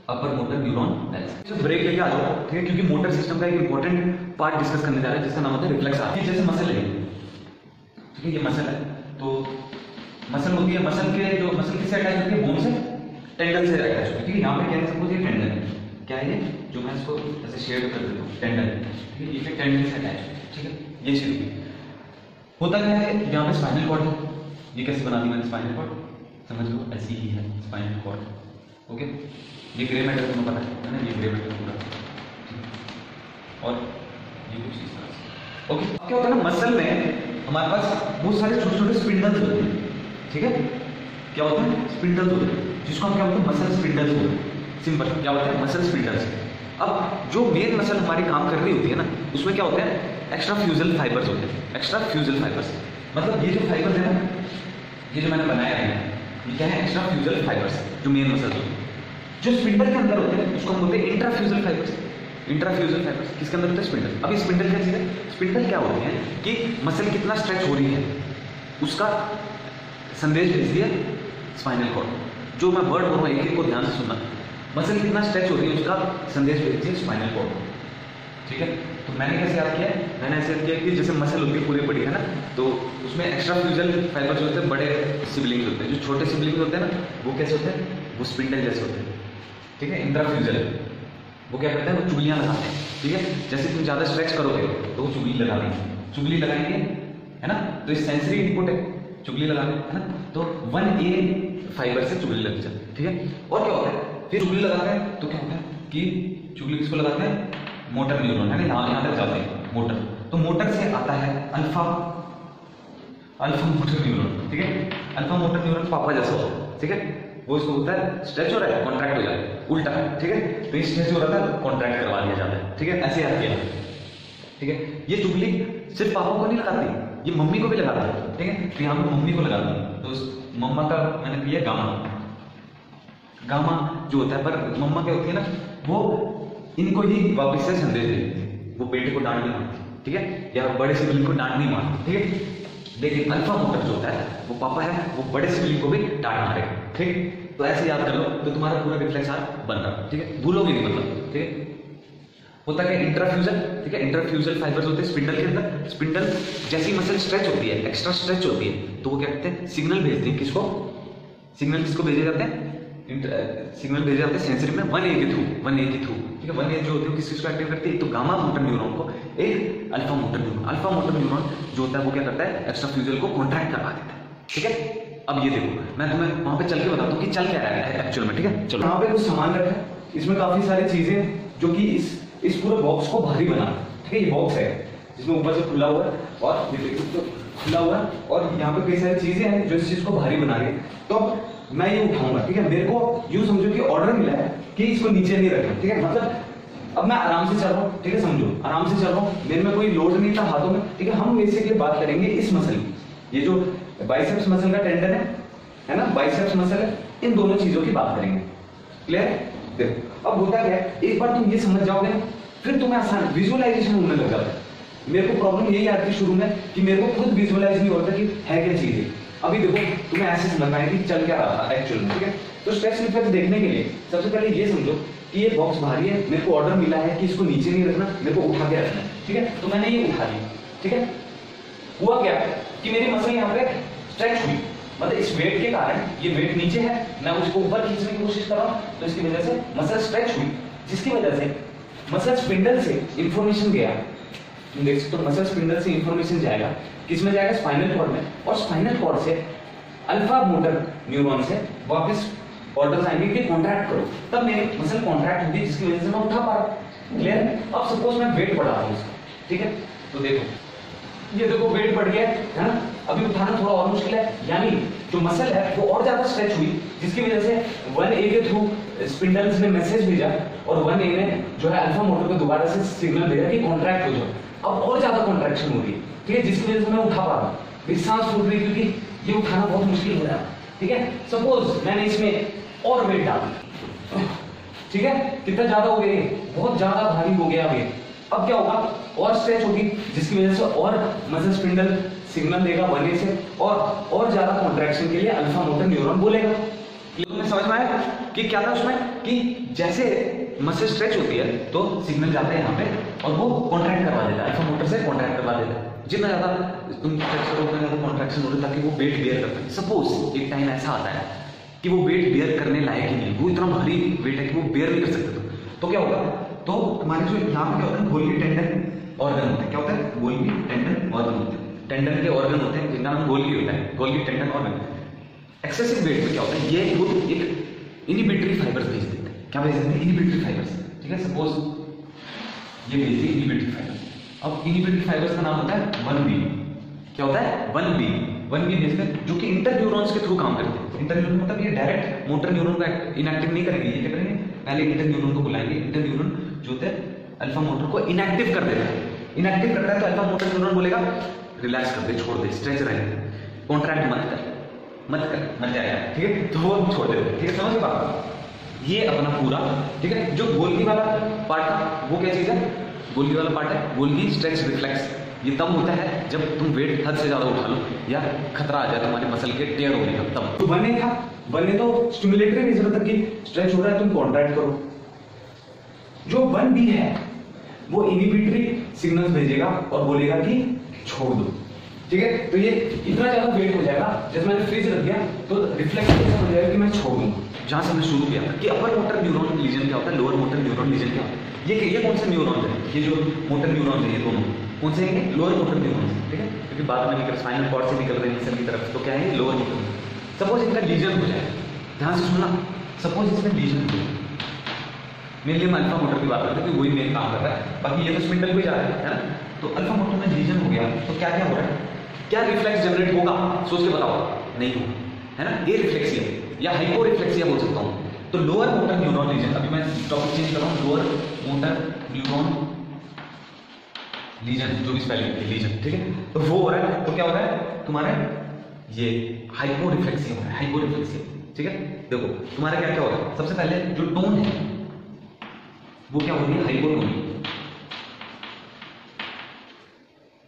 अपर motor neuron balance. तो break लेके आ जाओ, ठीक है, क्योंकि मोटर सिस्टम का एक इंपॉर्टेंट पार्ट डिस्कस करने जा रहे हैं जिसका नाम होता है रिफ्लेक्स आर्म। जैसे मसल है, ठीक है, ये मसल है, तो मसल होती है, मसल के जो मसल किससे अटैच होती है, बोन से, टेंडन से अटैच होती है, ठीक है। यहाँ पे क्या है, सपोज ये टेंडन है, क्या है ये, जो मैं इसको ऐसे शेड कर देता हूँ, टेंडन, ठीक है, ये टेंडन से अटैच है, ठीक है, ये चीज होता क्या है, यहाँ पे स्पाइनल कॉर्ड है, ये कैसे बना दी मैंने स्पाइनल कॉर्ड, समझ लो ऐसी ही है स्पाइनल कॉर्ड, ओके। ये ग्रे मैटर तुम्हें पता है ना, ये ग्रे मैटर पूरा, और ये कुछ इस तरह से, ओके। क्या होता है ना, मसल में हमारे पास बहुत सारे छोटे छोटे स्पिंडल्स होते हैं, ठीक है, क्या होता है, स्पिंडल्स होते हैं, जिसको हम क्या बोलते हैं, मसल स्पिंडल्स होते हैं, सिंपल क्या होता है, मसल स्पिंडल्स। अब जो मेन मसल हमारी काम कर रही होती है ना, उसमें क्या होते हैं, एक्स्ट्रा फ्यूजल फाइबर्स होते हैं, एक्स्ट्रा फ्यूजल फाइबर्स, मतलब ये जो फाइबर्स है ना, ये जो मैंने बनाया है, ये क्या है, एक्स्ट्रा फ्यूजल फाइबर्स, जो मेन मसल होते हैं, जो स्पिंडल के अंदर होते हैं उसको हम बोलते हैं इंट्राफ्यूजल फाइबर्स। इंट्राफ्यूजल फाइबर्स किसके अंदर होता है, स्पिंडल। अब ये स्पिंडल क्या चीज है, स्पिंडल क्या होती है कि मसल कितना स्ट्रेच हो रही है उसका संदेश भेजती है स्पाइनल कॉर्ड। जो मैं वर्ड बोल रहा हूँ एक एक को ध्यान से सुनना, मसल कितना स्ट्रेच हो रही है उसका संदेश भेजती है स्पाइनल कॉर्ड, ठीक है। तो मैंने कैसे याद किया है, मैंने ऐसे याद किया कि जैसे मसल होती है पूरी बड़ी है ना, तो उसमें एक्स्ट्रा फ्यूजल फाइबर जो होते हैं बड़े सिबलिंग्स होते हैं, जो छोटे सिबलिंग्स होते हैं ना वो कैसे होते हैं, वो स्पिंडल जैसे होते हैं, ठीक है। इंट्राफ्यूजल वो क्या करते हैं, वो चुगलियां लगाते हैं, ठीक है। जैसे तुम ज्यादा स्ट्रेच करोगे तो वो चुगली लगा देंगे, चुगली लगाएंगे, है ना, तो ये सेंसरी इनपुट है, चुगली लगाने, है ना, तो 1A फाइबर से चुगली लग जाती है, ठीक है। और क्या होता है, फिर चुगली लगाते हैं तो क्या होता है कि चुगली किसको लगाते हैं, मोटर न्यूरॉन, है ना, यहाँ तक जाते हैं मोटर, तो मोटर से आता है अल्फा मोटर न्यूरॉन, ठीक है। अल्फा मोटर न्यूरॉन पापा जैसा होता है, ठीक है, वो इसको होता है स्ट्रेच हो रहा है कॉन्ट्रैक्ट हो जाए, उल्टा है, ठीक है, तो ये स्ट्रेच हो रहा था कॉन्ट्रैक्ट करवा दिया जाता है, ठीक है, ऐसे याद किया, ठीक है। ये चुगली सिर्फ पापा को नहीं लगाती, ये मम्मी को भी लगाती है, ठीक है, तो यहाँ पे मम्मी को लगाती है, तो मम्मा का मैंने किया गामा, गामा जो होता है, पर मम्मा क्या होती है ना, वो इनको ही वापस से संदेश देती है, वो बेटे को डांट नहीं मारती, ठीक है, या बड़े सिबलिंग को डांट नहीं मारती, ठीक है। लेकिन अल्फा मोटर जो होता है वो पापा है, वो बड़े सिबलिंग को भी डांट मारेगा, ठीक। तो ऐसे याद कर लो तो तुम्हारा पूरा रिफ्लेक्स आर्म बन रहा है, ठीक है, भूलोगे नहीं मतलब, ठीक है। होता क्या, इंट्राफ्यूजल, ठीक है, इंट्राफ्यूजल फाइबर्स होते हैं स्पिंडल के अंदर। स्पिंडल जैसी मसल स्ट्रेच होती है, एक्स्ट्रा स्ट्रेच होती है, तो वो क्या कहते हैं, सिग्नल भेजते हैं, किसको, सिग्नल किसको भेजे जाते हैं, सिग्नल भेजे जाते हैं सेंसरी में 1A के थ्रू, 1A के थ्रू, ठीक है। 1A जो होती है किस चीज को एक्टिव करती है, एक तो गामा मोटर न्यूरॉन को, एक alpha motor neuron. Alpha motor neuron जो होता है वो क्या करता है, एक्स्ट्रा फ्यूजल को कॉन्ट्रैक्ट करवा देता है, ठीक है। अब ये देखो मैं तुम्हें वहां पे चल के बताता हूँ कि चल क्या रहा है एक्चुअल में, ठीक है। चलो, यहाँ पे कुछ सामान रखा है, इसमें काफी सारी चीजें जो कि इस पूरे बॉक्स को भारी बना, ठीक है। ये बॉक्स है जिसमें ऊपर से खुला हुआ है और खुला हुआ है, और यहाँ पे कई सारी चीजें हैं जो इस चीज को भारी बना रही है। तो मैं ये उठाऊंगा, ठीक है, मेरे को यूं समझो कि ऑर्डर मिला है कि इसको नीचे नहीं रखना, ठीक है, मतलब अब मैं आराम से चल रहा हूँ, ठीक है, समझो आराम से चल रहा हूँ, मेरे में कोई लोड नहीं था हाथों में, ठीक है। हम बेसिकली बात करेंगे इस मसल की, ये जो बाइसेप्स मसल का टेंडन है ना, बाइसेप्स मसल है, इन दोनों चीजों की बात करेंगे, क्लियर। देखो अब होता क्या है, एक बार तुम ये समझ जाओगे फिर तुम्हें आसान विजुअलाइजेशन होने लग जाता है। मेरे को प्रॉब्लम यही आती है शुरू में कि मेरे को खुद विजुअलाइज नहीं होता कि है क्या चीज है। अभी देखो तुम्हें ऐसे समझ में आएगी चल क्या रहा था एक्चुअल में, ठीक है। तो स्ट्रेस रिफ्लेक्स देखने के लिए सबसे पहले ये समझो कि ये बॉक्स भारी है, मेरे को ऑर्डर मिला है कि इसको नीचे नहीं रखना, मेरे को उठा के रखना है, ठीक है। तो मैंने ये उठा लिया, ठीक है। हुआ क्या कि मेरी मसल यहाँ पे स्ट्रेच हुई, मतलब इस वेट के कारण ये वेट नीचे है, मैं उसको ऊपर खींचने की कोशिश कर रहा हूँ, तो इसकी वजह से मसल स्ट्रेच हुई, जिसकी वजह से मसल स्पिंडल से इंफॉर्मेशन गया, देख सकते हो मसल स्पिंडल से इंफॉर्मेशन जाएगा, किसमें जाएगा, स्पाइनल कॉर्ड में, और स्पाइनल कॉर्ड से अल्फा मोटर न्यूरॉन से वापस ऑर्डर्स आएंगे कि कॉन्ट्रैक्ट करो, तब मेरी मसल कॉन्ट्रैक्ट होगी, जिसकी वजह से मैं उठा पा रहा हूं, क्लियर। अब सपोज मैं वेट बढ़ा रहा हूं उसका, ठीक है, तो देखो ये देखो वेट बढ़ गया है ना, अभी उठाना थोड़ा और मुश्किल है, यानी जो मसल है वो और ज्यादा स्ट्रेच हुई, जिसकी वजह से 1A के थ्रू स्पिंडल्स ने मैसेज भेजा और 1A ने जो है अल्फा मोटर को दोबारा से सिग्नल भेजा कि कॉन्ट्रैक्ट हो जाओ। अब और ज्यादा कॉन्ट्रैक्शन हो रही है, ठीक है, जिसकी वजह से मैं उठा पा रहा हूँ, मेरी सांस फूल रही है क्योंकि ये उठाना बहुत मुश्किल हो रहा है, ठीक है। सपोज मैंने इसमें और वेट डाल दिया, ठीक है, कितना ज्यादा हो गया, बहुत ज्यादा भारी हो गया वेट। अब क्या होगा, और स्ट्रेच होगी, जिसकी वजह से और मसल स्पिंडल सिग्नल देगा 1A से और ज्यादा कॉन्ट्रैक्शन के लिए अल्फा मोटर न्यूरॉन बोलेगा, में समझ में आया कि क्या था उसमें कि जैसे मसल स्ट्रेच होती है तो सिग्नल जाते हैं यहाँ पे और वो कॉन्ट्रैक्ट करवा देता है, अल्फा मोटर से कॉन्ट्रैक्ट करवा देता है। जितना ज्यादा तुम स्ट्रेच करो उतना ज्यादा कॉन्ट्रैक्शन हो रहा है ताकि वो वेट बेयर कर पाए। सपोज एक टाइम ऐसा आता है कि वो वेट बेयर करने लायक ही नहीं, वो इतना भारी वेट है कि वो बेयर नहीं कर सकते, तो क्या होगा, तो तुम्हारे जो यहाँ पे क्या होता है, गोल्गी टेंडन ऑर्गन होते हैं। क्या होता है, गोल्गी टेंडन ऑर्गन होते हैं, टेंडन के ऑर्गन होते हैं जिनका नाम गोल्गी होता है, Golgi tendon organ. Excessive wait में क्या होता है, ये खुद एक इनहिबिटरी फाइबर्स भेज देते हैं। क्या भेज देते हैं, इनहिबिटरी फाइबर्स, ठीक है। सपोज ये भेजते हैं इनहिबिटरी फाइबर्स। अब इनहिबिटरी फाइबर्स का नाम होता है 1B। क्या होता है, 1B भेजते हैं जो कि इंटर न्यूरॉन्स के थ्रू काम करते हैं। इंटर न्यूरॉन मतलब ये डायरेक्ट मोटर न्यूरॉन को इनएक्टिव नहीं करेंगे, ये क्या करेंगे, पहले इंटर न्यूरॉन को बुलाएंगे। इंटर न्यूरॉन जो होते हैं अल्फा मोटर को इनएक्टिव कर देता है। इनएक्टिव करता है तो अल्फा मोटर न्यूरॉन बोलेगा रिलैक्स कर दे, छोड़ दे, स्ट्रेच रहे, कॉन्ट्रैक्ट मत जाएगा, ठीक है, तो वो छोड़ दे, ठीक है। समझ बात, ये अपना पूरा, ठीक है। जो गोल्गी वाला पार्ट था वो क्या चीज है, गोल्गी वाला पार्ट है गोल्गी स्ट्रेच रिफ्लेक्स। ये तब होता है जब तुम वेट हद से ज्यादा उठा लो या खतरा आ जाए तुम्हारे मसल के टेयर होने का, तब। तो बनने तो स्टिमुलेटरी नहीं जरूरत कि स्ट्रेच हो रहा है तुम कॉन्ट्रैक्ट करो। जो 1B है वो इनहिबिटरी सिग्नल्स भेजेगा और बोलेगा कि छोड़ दो, ठीक है। तो ये इतना ज्यादा वेट हो जाएगा, जैसे मैंने फ्रीज रख दिया तो रिफ्लेक्स ऐसा हो जाएगा कि मैं छोड़ दूंगा। जहां से हमने शुरू किया कि अपर मोटर न्यूरॉन लीजन क्या होता है, लोअर मोटर न्यूरॉन लीजन क्या होता है। ये कौन से न्यूरॉन है, ये जो मोटर न्यूरॉन है, ये दोनों कौन से हैं, लोअर मोटर न्यूरॉन, ठीक है, क्योंकि बाद में निकल स्पाइनल कॉर्ड से निकल रहे हैं मसल की तरफ, तो क्या है, लोअर मोटर। सपोज इनका लीजन हो जाए, ध्यान से सुनना, सपोज इसमें लीजन हो जाए, मेरे लिए अल्फा मोटर की बात करते हैं कि वही मेन काम कर रहा है, बाकी ये तो स्पिंडल पे जा रहा है ना। तो अल्फा मोटर में लीजन हो गया तो क्या क्या हो रहा है, क्या रिफ्लेक्स जनरेट होगा, सोच के बताओ, नहीं होगा, है ना। ये रिफ्लेक्सिया या हाइपो रिफ्लेक्सिया बोल सकता हूँ। तो लोअर मोटर न्यूरॉन लीजन, अभी मैं टॉपिक चेंज कर रहा हूँ, लोअर मोटर न्यूरॉन लीजन, जो भी स्पेलिंग है लीजन, ठीक है, तो वो हो रहा है। तो क्या हो रहा है तुम्हारे, ये हाइपो रिफ्लेक्सिया हो रहा है, हाइपो रिफ्लेक्सिया, ठीक है। देखो तुम्हारे क्या क्या हो रहा है, सबसे पहले जो टोन है वो क्या होगी, हाइपोटोनी,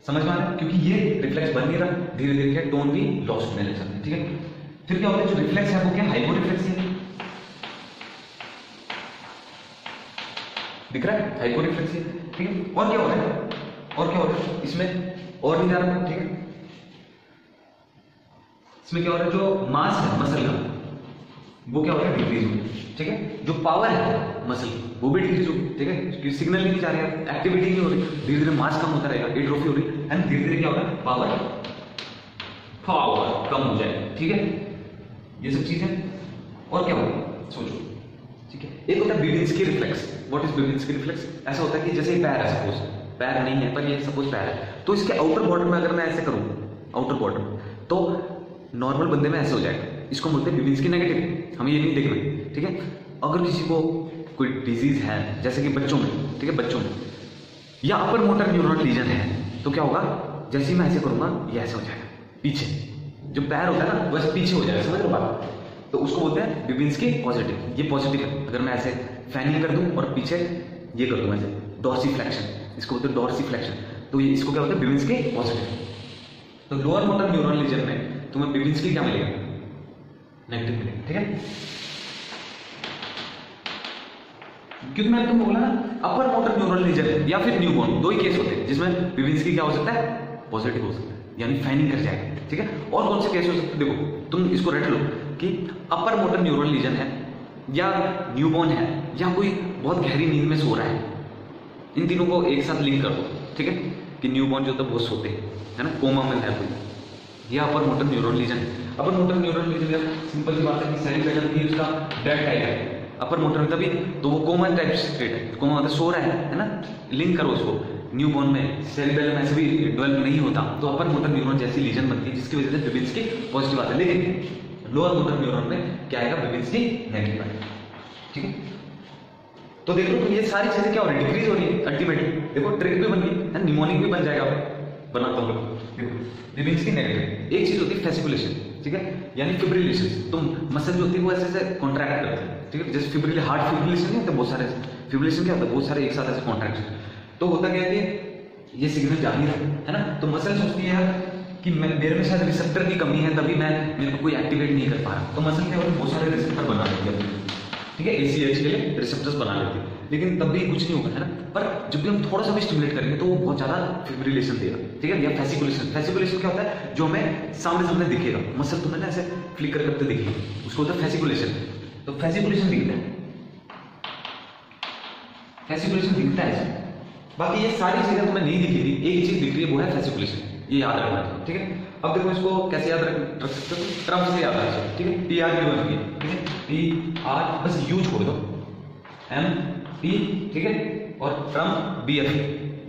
समझ में आ रहा है, क्योंकि ये रिफ्लेक्स बन नहीं रहा, धीरे धीरे क्या टोन भी लॉस होने लग जाता है, ठीक है। फिर क्या होता है, जो रिफ्लेक्स है वो क्या, हाइपो रिफ्लेक्स है, दिख रहा है, हाइपो रिफ्लेक्स है, ठीक है। और क्या हो रहा है, और क्या हो रहा है इसमें, और नहीं जा रहा है, ठीक है। इसमें क्या हो रहा है, जो मास है मसल का वो क्या हो रहा है, डिक्रीज हो रहा है, ठीक है। जो पावर है मसल की वो भी डिक्रीज होगी, ठीक है, क्योंकि सिग्नल नहीं जा रहा है, एक्टिविटी नहीं हो रही, धीरे धीरे मास कम होता रहेगा, एट्रोफी हो रही है, धीरे धीरे क्या हो रहा है, पावर कम हो जाएगा, ठीक है। ये सब चीजें और क्या होगा सोचो, ठीक है। एक होता है Babinski reflex. What is Babinski reflex, ऐसा होता है कि जैसे पैर है, सपोज पैर नहीं है पर ये सपोज पैर है, तो इसके आउटर बॉर्डर में अगर मैं ऐसे करूं, आउटर बॉर्डर तो नॉर्मल बंदे में ऐसे हो जाएगा, इसको बोलते हैं बेबिंस्की नेगेटिव, हमें ये नहीं देखना, ठीक है। अगर किसी को कोई डिजीज है जैसे कि बच्चों में, ठीक है, बच्चों में या अपर मोटर न्यूरॉन लीजन है, तो क्या होगा, जैसे ही मैं ऐसे करूंगा ये ऐसे हो जाएगा, पीछे जो पैर होता है ना वैसे पीछे हो जाएगा, समझ रहे हो बात। तो उसको बोलते हैं बेबिंस्की पॉजिटिव, ये पॉजिटिव है। अगर मैं ऐसे फैनिंग कर दूं और पीछे ये कर दूं ऐसे डॉर्सीफ्लेक्शन, इसको बोलते हैं डॉर्सीफ्लेक्शन, तो ये इसको क्या बोलते हैं, बेबिंस्की पॉजिटिव। तो लोअर मोटर न्यूरॉन लीजन में तुम्हें बेबिंस्की क्या मिलेगा, नेगेटिव मिलेगा, ठीक है। क्योंकि मैंने तुमको बोला ना, अपर मोटर न्यूरॉन लीजन या फिर न्यूबॉर्न, दो ही केस होते हैं जिसमें बेबिंस्की क्या हो सकता है, पॉजिटिव हो सकता है, यानी फैनिंग कर जाएगा, ठीक है। और कौन से केस हो सकते हैं, देखो तुम इसको रट लो कि अपर मोटर न्यूरॉन लीजन है या न्यूबॉर्न है या कोई बहुत गहरी नींद में सो रहा है, इन तीनों को एक साथ लिंक कर दो, ठीक है, कि न्यूबॉर्न जो होता है बहुत सोते हैं, है ना, कोमा में है कोई, या upper motor neuron lesion. Upper motor neuron lesion simple सी बात है कि सेरिबेलम भी उसका डेड टाइप है, अपर मोटर में तभी तो वो कोमा टाइप स्टेट है, कोमा मतलब सो रहा है ना, लिंक करो उसको। न्यूबॉर्न में सेरिबेलम ऐसे भी डेवलप नहीं होता, तो अपर मोटर न्यूरॉन जैसी लीजन बनती है जिसकी वजह से बेबिंस्की पॉजिटिव आता है, लेकिन लोअर मोटर न्यूरॉन में क्या आएगा, बेबिंस्की नेगेटिव आएगा, ठीक है। तो देखो तो ये सारी चीजें क्या हो रही है, डिक्रीज हो रही है अल्टीमेटली। देखो ट्रिक भी बन गई, निमोनिक भी बन जाएगा, बनाता हूँ देखो, बेबिंस्की नेगेटिव। एक चीज होती है फेसिकुलेशन, ठीक है, यानी फिब्रिलेशन, तुम मसल जो होती है वो ऐसे ऐसे कॉन्ट्रैक्ट करते हैं, ठीक है, जैसे फिब्रिल हार्ट फिब्रिलेशन नहीं होता, बहुत सारे फिब्रिलेशन क्या होता है, बहुत सारे एक साथ ऐसे कॉन्ट्रैक्शन। तो होता क्या है कि ये सिग्नल जा नहीं रहा है ना, तो मसल सोचती है यार कि मेरे में शायद रिसेप्टर की कमी है, तभी मेरे को कोई एक्टिवेट नहीं कर पा रहा। तो मसल के बहुत सारे रिसेप्टर बना लेते हैं, ठीक है, ACH के लिए रिसेप्टर्स बना लेते हैं, लेकिन तब भी कुछ नहीं होगा, है ना। पर जब भी हम थोड़ा सा भी स्टिमुलेट करेंगे तो वो बहुत ज्यादा फिब्रिलेशन देगा, ठीक है। या फेसिकुलेशन, फेसिकुलेशन क्या होता है, जो हमें सामने सामने दिखेगा, मसल तुम्हें ना ऐसे फ्लिकर करते दिखेगा, उसको होता है फेसिकुलेशन। तो फेसिकुलेशन दिखता है, फेसिकुलेशन दिखता है ऐसे। बाकी ये सारी चीजें तुम्हें नहीं दिखेगी, एक ही चीज दिख रही है, वो है फेसिकुलेशन, ये याद रखना है, ठीक है। अब देखो इसको कैसे याद रख सकते हो, ट्रम्प से याद रख सकते हो, ठीक है। PR की बन गई, ठीक है, PR बस यू छोड़ दो, MP, ठीक है, और ट्रम्प BF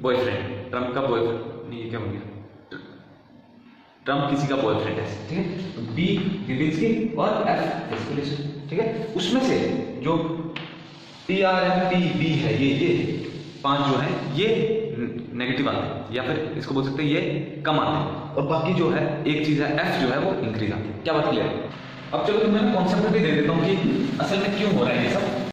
बॉयफ्रेंड, ट्रम्प का बॉयफ्रेंड नहीं, ये क्या बन गया, ट्रम्प किसी का बॉयफ्रेंड है, ठीक है। तो B गिबिंस्की और F फेसिकुलेशन, ठीक है। उसमें से जो TRMPB है, ये 5 जो है ये नेगेटिव आते हैं, या फिर इसको बोल सकते हैं ये कम आते हैं, और बाकी जो है एक चीज है F जो है वो इंक्रीज आती है। क्या बात क्लियर है? अब चलो तुम्हें कॉन्सेप्ट भी दे देता हूँ कि असल में क्यों हो रहा है ये सब।